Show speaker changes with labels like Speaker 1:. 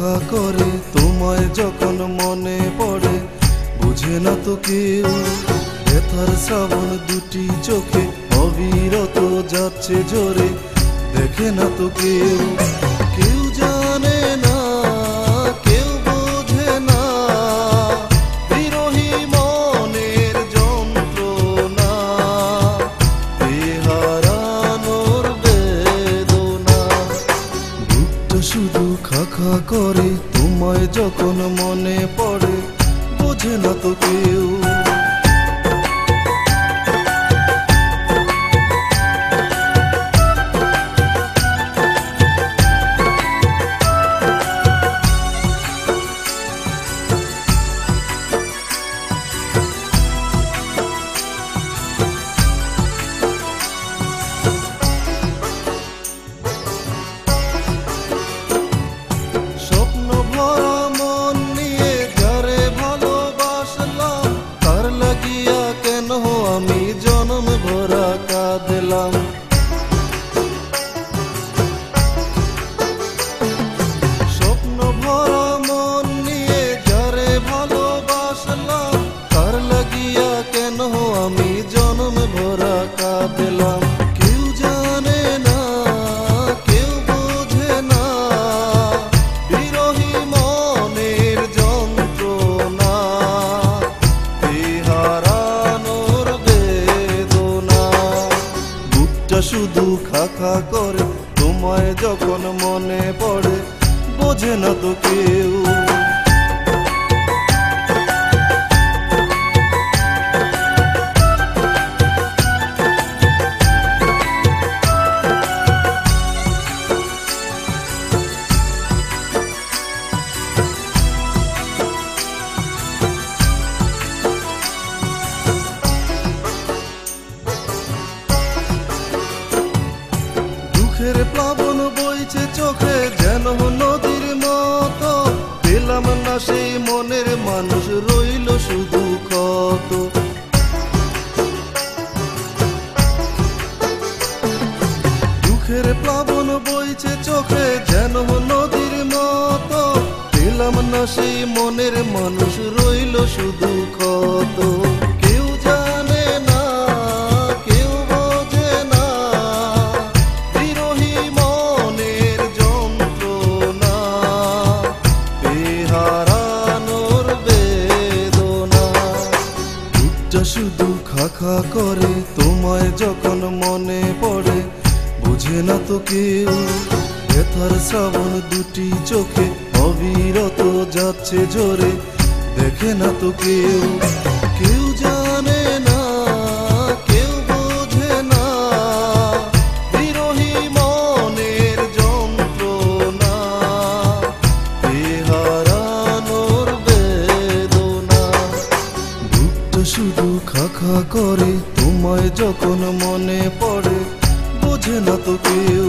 Speaker 1: খা করে তোমায় যখন মনে পড়ে, বুঝে না তো কেউ ব্যথার শ্রাবণ দুটি চোখে অবিরত যাচ্ছে ঝরে, দেখে না তো কেউ। কেউ জানে না, কেউ বোঝে না বিরহী মনের যন্ত্রণা, হারানোর বেদনা। বুকটা শুধু খা খা করে তোমায় যখন মনে পড়ে, বোঝে না তো কেউ। আমি জনম ভরা কাঁদলাম, স্বপ্ন ভরা মন নিয়ে যারে ভালোবাসলাম, তার লাগিয়া কেন আমি জনম ভরা কাঁদলাম। কেউ জানে না, কেউ বোঝে না বিরহী মনের যন্ত্রণা, শুধু খা খা করে তোমায় যখন মনে পড়ে, বোঝে না তো কেউ। দুঃখের প্লাবন বইছে চোখে যেন নদীর মতো, পেলাম না সেই মনের মানুষ, রইল শুধু ক্ষত। দুঃখের প্লাবন বইছে চোখে যেন নদীর মতো, পেলাম না সেই মনের মানুষ, রইল শুধু ক্ষত। কেউ জানে না, কেউ বোঝে না বিরহী মনের যন্ত্রণা, হারানোর বেদনা। বুকটা শুধু খা খা করে তোমায় যখন মনে পড়ে, বুঝে না তো কেউ ব্যথার শ্রাবণ দুটি চোখে অবিরত যাচ্ছে ঝরে, দেখে না তো কেউ। কেউ জানে না, কেউ বোঝে না বিরহী মনের যন্ত্রণা, হারানোর বেদনা। বুকটা শুধু খা খা করে তোমায় যখন মনে পড়ে, বোঝে না তো কেউ।